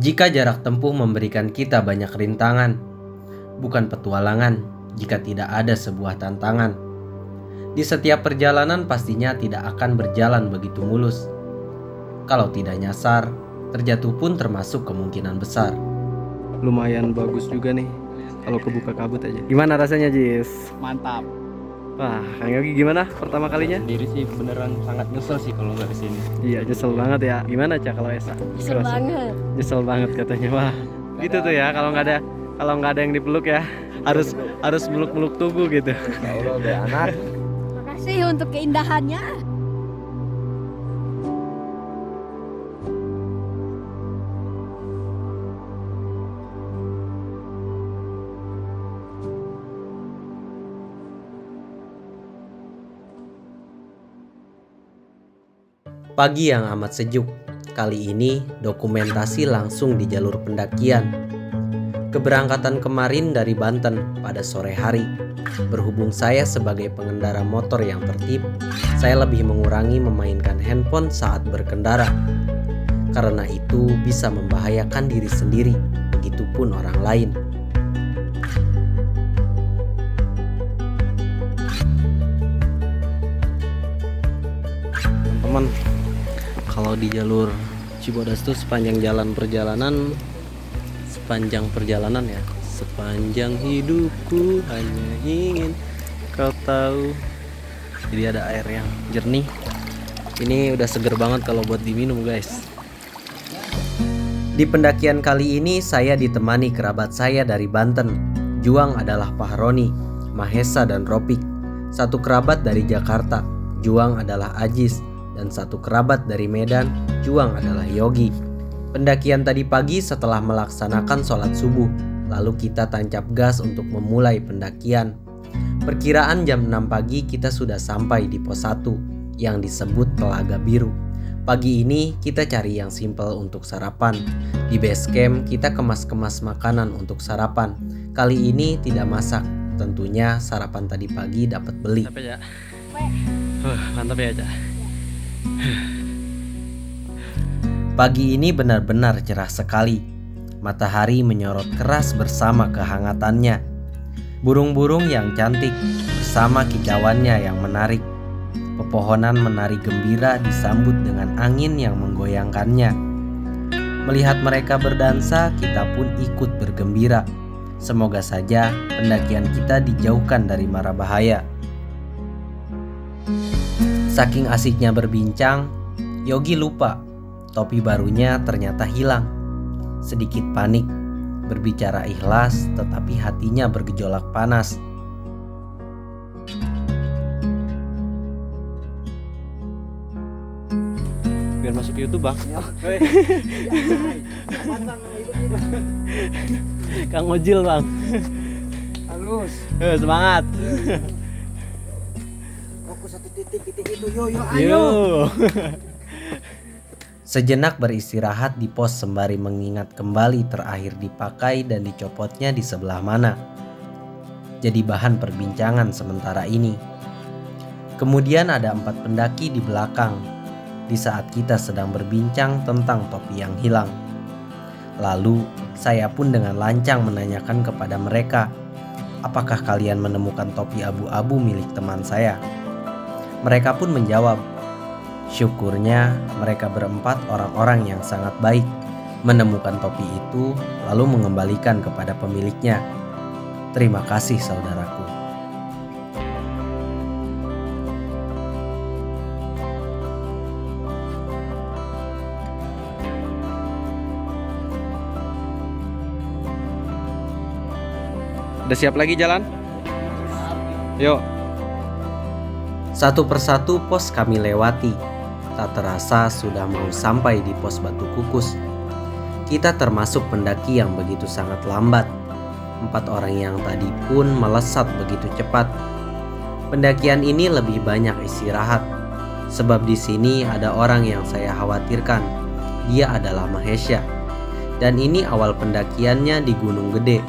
Jika jarak tempuh memberikan kita banyak rintangan, bukan petualangan jika tidak ada sebuah tantangan. Di setiap perjalanan pastinya tidak akan berjalan begitu mulus. Kalau tidak nyasar, terjatuh pun termasuk kemungkinan besar. Lumayan bagus juga nih kalau kebuka kabut aja. Gimana rasanya, Jis? Mantap. Wah, Kang Yogi gimana pertama kalinya? Sendiri sih beneran sangat nyesel sih kalau nggak kesini. Iya, nyesel banget ya. Gimana Cak kalau Esa? Nyesel banget. Nyesel banget katanya. Wah, gitu tuh ya kalau nggak ada yang dipeluk ya. Harus meluk-meluk tubuh gitu. Ya Allah, udah anak. Makasih untuk keindahannya. Pagi yang amat sejuk. Kali ini dokumentasi langsung di jalur pendakian. Keberangkatan kemarin dari Banten pada sore hari. Berhubung saya sebagai pengendara motor yang tertib, saya lebih mengurangi memainkan handphone saat berkendara. Karena itu bisa membahayakan diri sendiri, begitupun orang lain. Teman, kalau di jalur Cibodas tuh sepanjang perjalanan ya, sepanjang hidupku hanya ingin kau tahu. Jadi ada air yang jernih. Ini udah seger banget kalau buat diminum, guys. Di pendakian kali ini saya ditemani kerabat saya dari Banten. Juang adalah Pahroni, Mahesa dan Ropik. Satu kerabat dari Jakarta, Juang adalah Ajis. Dan satu kerabat dari Medan, Juang adalah Yogi. Pendakian tadi pagi setelah melaksanakan sholat subuh, lalu kita tancap gas untuk memulai pendakian. Perkiraan jam 6 pagi kita sudah sampai di pos 1 yang disebut Telaga Biru. Pagi ini kita cari yang simpel untuk sarapan. Di base camp kita kemas-kemas makanan untuk sarapan. Kali ini tidak masak, tentunya sarapan tadi pagi dapat beli. Mantap ya, mantap ya, Cak. Pagi ini benar-benar cerah sekali. Matahari menyorot keras bersama kehangatannya. Burung-burung yang cantik bersama kicauannya yang menarik. Pepohonan menari gembira disambut dengan angin yang menggoyangkannya. Melihat mereka berdansa, kita pun ikut bergembira. Semoga saja pendakian kita dijauhkan dari mara bahaya. Saking asiknya berbincang, Yogi lupa topi barunya ternyata hilang. Sedikit panik, berbicara ikhlas tetapi hatinya bergejolak panas. Biar masuk YouTube, Bang. Kang Ojil, Bang. Halus. Semangat. Fokus satu titik itu. Yo, ayo. Yo. Sejenak beristirahat di pos sembari mengingat kembali terakhir dipakai dan dicopotnya di sebelah mana. Jadi bahan perbincangan sementara ini. Kemudian ada 4 pendaki di belakang di saat kita sedang berbincang tentang topi yang hilang. Lalu saya pun dengan lancang menanyakan kepada mereka, apakah kalian menemukan topi abu-abu milik teman saya? Mereka pun menjawab. Syukurnya mereka berempat orang-orang yang sangat baik menemukan topi itu lalu mengembalikan kepada pemiliknya. Terima kasih saudaraku. Udah siap lagi jalan? Yuk. Satu persatu pos kami lewati. Tak terasa sudah mau sampai di pos Batu Kukus. Kita termasuk pendaki yang begitu sangat lambat. 4 orang yang tadi pun melesat begitu cepat. Pendakian ini lebih banyak istirahat. Sebab di sini ada orang yang saya khawatirkan. Dia adalah Mahesha. Dan ini awal pendakiannya di Gunung Gede.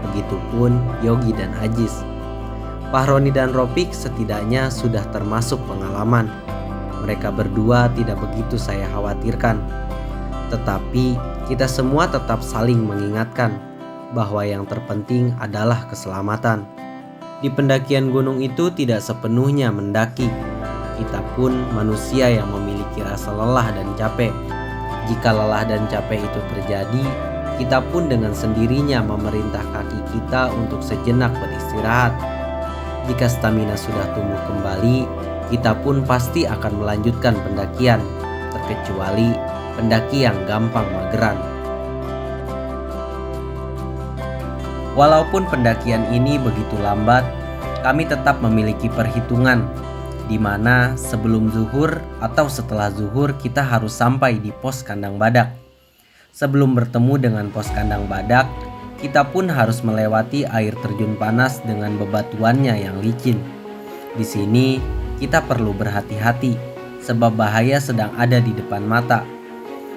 Begitupun Yogi dan Ajis. Pahroni dan Ropik setidaknya sudah termasuk pengalaman. Mereka berdua tidak begitu saya khawatirkan. Tetapi kita semua tetap saling mengingatkan bahwa yang terpenting adalah keselamatan. Di pendakian gunung itu tidak sepenuhnya mendaki. Kita pun manusia yang memiliki rasa lelah dan capek. Jika lelah dan capek itu terjadi, kita pun dengan sendirinya memerintah kaki kita untuk sejenak beristirahat. Jika stamina sudah tumbuh kembali, kita pun pasti akan melanjutkan pendakian, terkecuali pendaki yang gampang mageran. Walaupun pendakian ini begitu lambat, kami tetap memiliki perhitungan di mana sebelum zuhur atau setelah zuhur kita harus sampai di pos kandang badak. Sebelum bertemu dengan pos kandang badak, kita pun harus melewati air terjun panas dengan bebatuannya yang licin. Di sini kita perlu berhati-hati sebab bahaya sedang ada di depan mata.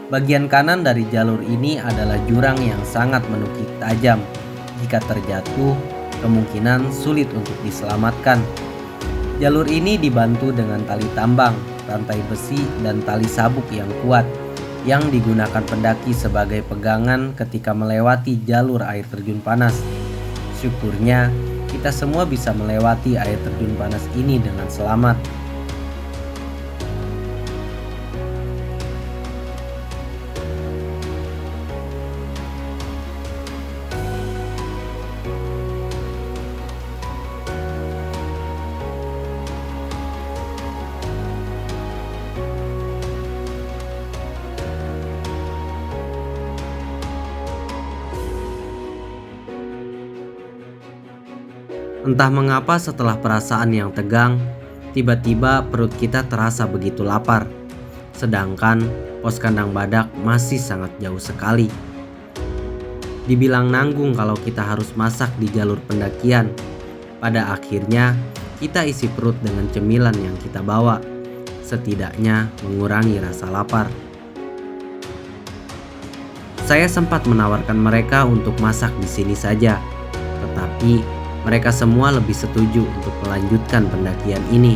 Bagian kanan dari jalur ini adalah jurang yang sangat menukik tajam. Jika terjatuh, kemungkinan sulit untuk diselamatkan. Jalur ini dibantu dengan tali tambang, rantai besi, dan tali sabuk yang kuat yang digunakan pendaki sebagai pegangan ketika melewati jalur air terjun panas. Syukurnya kita semua bisa melewati air terjun panas ini dengan selamat. Entah mengapa setelah perasaan yang tegang, tiba-tiba perut kita terasa begitu lapar. Sedangkan pos kandang badak masih sangat jauh sekali. Dibilang nanggung kalau kita harus masak di jalur pendakian. Pada akhirnya kita isi perut dengan cemilan yang kita bawa. Setidaknya mengurangi rasa lapar. Saya sempat menawarkan mereka untuk masak di sini saja, tetapi mereka semua lebih setuju untuk melanjutkan pendakian ini.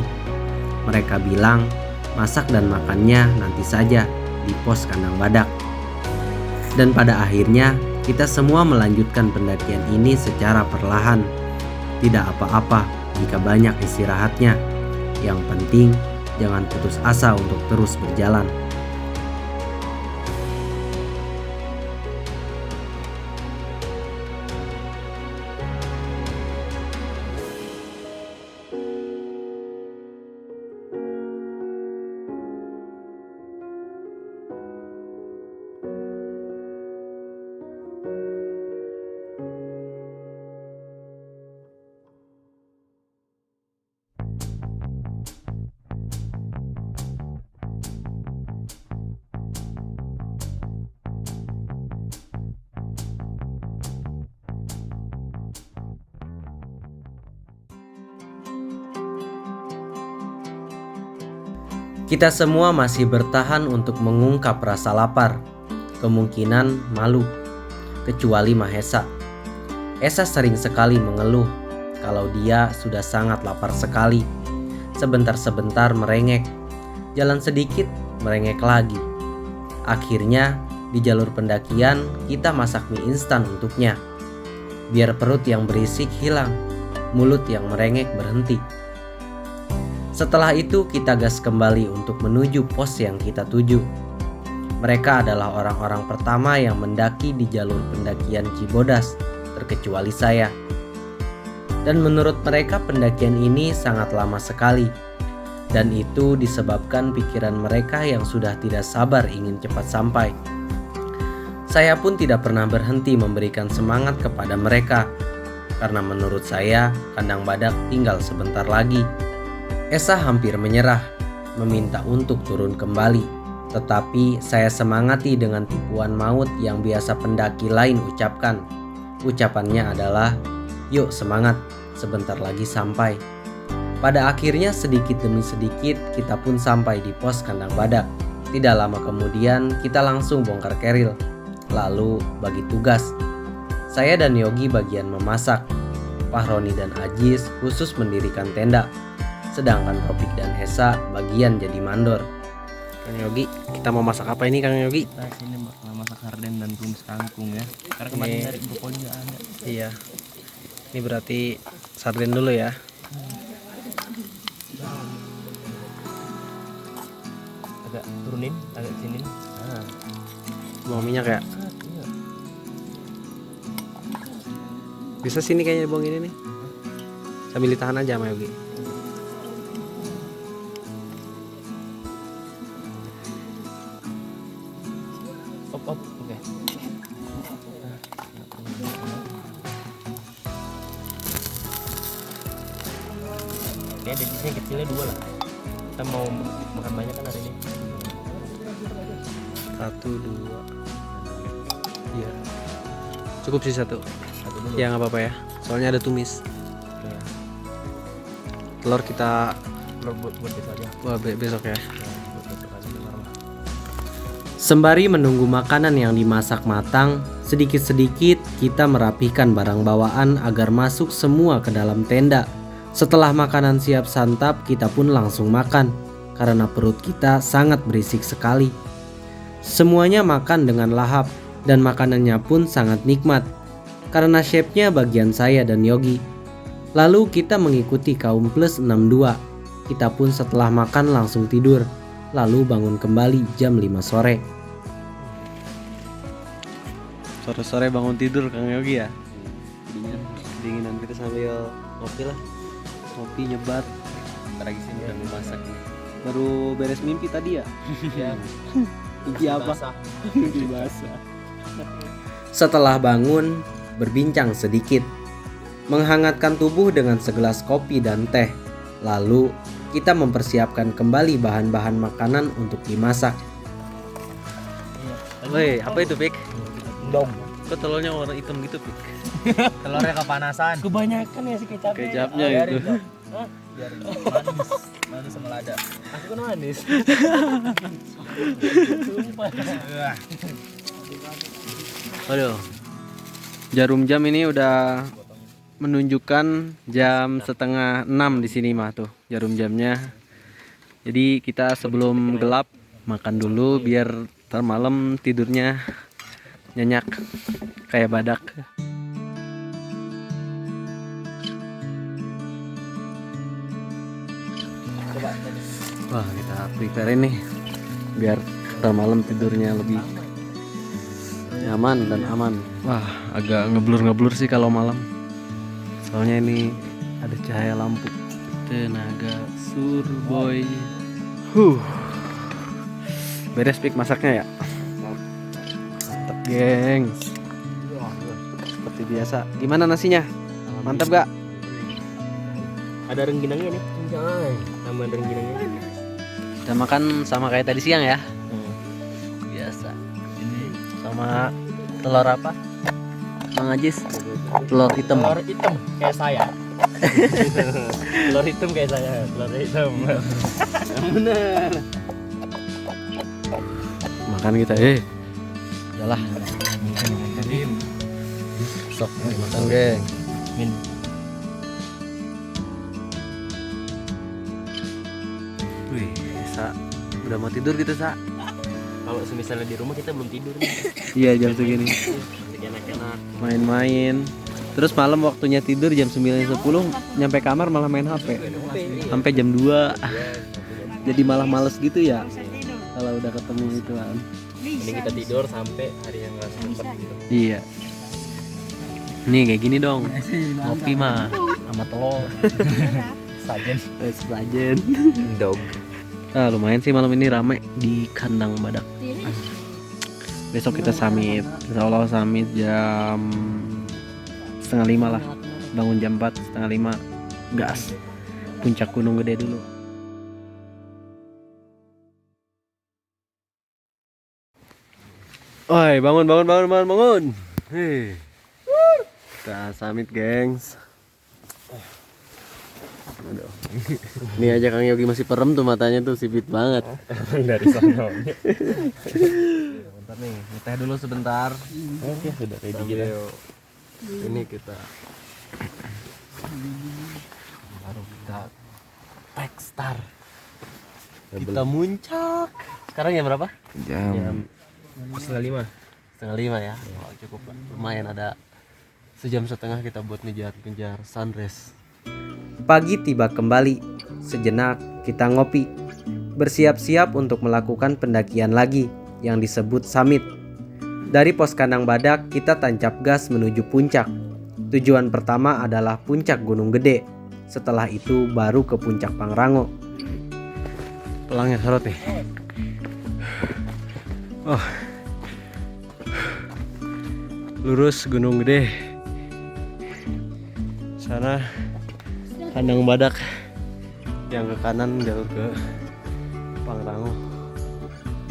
Mereka bilang masak dan makannya nanti saja di pos kandang badak. Dan pada akhirnya kita semua melanjutkan pendakian ini secara perlahan. Tidak apa-apa jika banyak istirahatnya. Yang penting jangan putus asa untuk terus berjalan. Kita semua masih bertahan untuk mengungkap rasa lapar, kemungkinan malu, kecuali Mahesa. Esa sering sekali mengeluh kalau dia sudah sangat lapar sekali. Sebentar-sebentar merengek, jalan sedikit merengek lagi. Akhirnya di jalur pendakian kita masak mie instan untuknya. Biar perut yang berisik hilang, mulut yang merengek berhenti. Setelah itu kita gas kembali untuk menuju pos yang kita tuju. Mereka adalah orang-orang pertama yang mendaki di jalur pendakian Cibodas, terkecuali saya. Dan menurut mereka pendakian ini sangat lama sekali. Dan itu disebabkan pikiran mereka yang sudah tidak sabar ingin cepat sampai. Saya pun tidak pernah berhenti memberikan semangat kepada mereka. Karena menurut saya kandang badak tinggal sebentar lagi. Esa hampir menyerah, meminta untuk turun kembali. Tetapi saya semangati dengan tipuan maut yang biasa pendaki lain ucapkan. Ucapannya adalah, "Yuk semangat, sebentar lagi sampai." Pada akhirnya sedikit demi sedikit kita pun sampai di pos kandang badak. Tidak lama kemudian kita langsung bongkar keril, lalu bagi tugas. Saya dan Yogi bagian memasak, Fahroni dan Ajis khusus mendirikan tenda. Sedangkan Ropik dan Esa bagian jadi mandor. Kang Yogi, kita mau masak apa ini Kang Yogi? Kita sini bakal masak sarden dan tumis kangkung ya. Karena kemarin Ini- dari brokoli nggak ada. Iya. Ini berarti sarden dulu ya. Agak turunin, agak sinin. Buang minyak ya. Bisa sini kayaknya buang ini nih. Sambil ditahan aja sama Yogi. Op, oke. Oke, dedisnya kecilnya 2 lah. Kita mau makan banyak kan hari ini. 1, 2. Iya. Cukup sih 1. Satu dulu. Ya nggak apa-apa ya. Soalnya ada tumis. Oke. Telur kita Telur buat besok aja. besok ya. Ya, buat besok aja telur lah. Sembari menunggu makanan yang dimasak matang, sedikit-sedikit kita merapikan barang bawaan agar masuk semua ke dalam tenda. Setelah makanan siap santap, kita pun langsung makan karena perut kita sangat berisik sekali. Semuanya makan dengan lahap dan makanannya pun sangat nikmat karena chefnya bagian saya dan Yogi. Lalu kita mengikuti kaum plus 62. Kita pun setelah makan langsung tidur, lalu bangun kembali jam 5 sore. Sore-sore bangun tidur Kang Yogi ya. Dinginan kita sambil ngopi lah. Ngopi nyebat. Ntar lagi sini udah mau masak nih. Baru beres mimpi tadi ya. Ya. Mimpi apa? Basah. Mimpi basah. Setelah bangun, berbincang sedikit, menghangatkan tubuh dengan segelas kopi dan teh. Lalu, kita mempersiapkan kembali bahan-bahan makanan untuk dimasak. Woi, apa itu Pik? Dom. Kok telurnya warna hitam gitu Pik? Telurnya kepanasan. Kebanyakan ya si kecapnya. Kecapnya Biarin itu. dong. Hah? Biar manis. Manis sama lada. Aku kan manis. Sumpah. Waduh. Jarum jam ini udah menunjukkan jam setengah 6 di sini mah tuh jarum jamnya. Jadi kita sebelum gelap makan dulu biar ntar malam tidurnya nyenyak kayak badak. Wah, kita prepare nih biar ntar malam tidurnya lebih nyaman dan aman. Wah, agak ngeblur sih kalau malam. Soalnya ini ada cahaya lampu. Tenaga surboy. Beres Pik masaknya ya. Mantap, gengs. Seperti biasa. Gimana nasinya? Mantap gak? Ada rengginangnya nih. Jangan. Tambahan rengginangnya. Kita makan sama kayak tadi siang ya. Biasa. Ini Sama telur apa? Mang Ajis. Telur hitam. telur hitam kayak saya. Telur hitam kayak saya. Telur hitam. Bener. Makan kita, Yalah. Sok makan, geng. Min. Wih, Sa, udah mau tidur kita, Sa. Kalau misalnya di rumah kita belum tidur nih. Iya, jam segini. Masih enak-enak. Main-main. Terus malam waktunya tidur jam 9.10, nyampe kamar malah main HP. Sampai jam 2. Jadi malah males gitu ya. Kalau udah ketemu itu kan. Ini kita tidur sampai hari yang nggak sempet gitu. Iya. Nih kayak gini dong. Ngopi mah sama telur. Sajen. Sajen. Dog. Ah, lumayan sih malam ini rame di kandang badak. Besok kita summit. Insya Allah summit jam 4:30 lah. Bangun jam 4, 4:30. Gas. Puncak Gunung Gede dulu. Oi, bangun. Hei. Kita summit, gengs. Aduh. Ini aja Kang Yogi masih perem tuh matanya tuh sipit banget. Dari sana. Bentar nih, ngeteh dulu sebentar. Oke, sudah ready Sambil kita. ini kita baru kita Techstar. Kita muncak. Sekarang jam berapa? Jam 4:30. 4:30 ya. Oh, cukup lah. Lumayan ada sejam setengah kita buat ngejar sunrise. Pagi tiba kembali. Sejenak kita ngopi. Bersiap-siap untuk melakukan pendakian lagi yang disebut summit. Dari Pos Kandang Badak kita tancap gas menuju puncak. Tujuan pertama adalah puncak Gunung Gede. Setelah itu baru ke puncak Pangrango. Pelangnya sorot nih. Oh. Lurus Gunung Gede. Sana Kandang Badak. Yang ke kanan jalur ke Pangrango.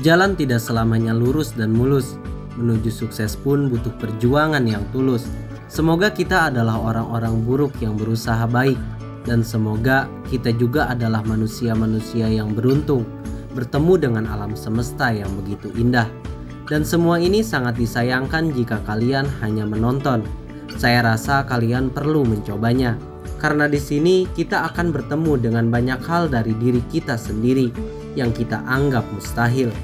Jalan tidak selamanya lurus dan mulus. Menuju sukses pun butuh perjuangan yang tulus. Semoga kita adalah orang-orang buruk yang berusaha baik. Dan semoga kita juga adalah manusia-manusia yang beruntung bertemu dengan alam semesta yang begitu indah. Dan semua ini sangat disayangkan jika kalian hanya menonton. Saya rasa kalian perlu mencobanya. Karena di sini kita akan bertemu dengan banyak hal dari diri kita sendiri yang kita anggap mustahil.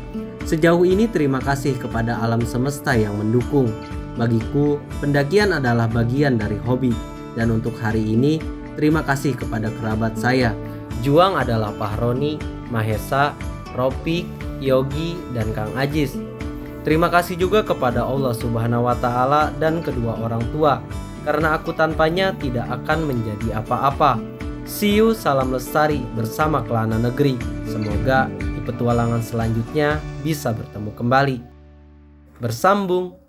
Sejauh ini terima kasih kepada alam semesta yang mendukung. Bagiku, pendakian adalah bagian dari hobi. Dan untuk hari ini, terima kasih kepada kerabat saya. Juang adalah Pahroni, Mahesa, Ropik, Yogi, dan Kang Ajis. Terima kasih juga kepada Allah Subhanahu wa Ta'ala dan kedua orang tua. Karena aku tanpanya tidak akan menjadi apa-apa. See you, salam lestari bersama Kelana Negeri. Semoga di petualangan selanjutnya bisa bertemu kembali. Bersambung.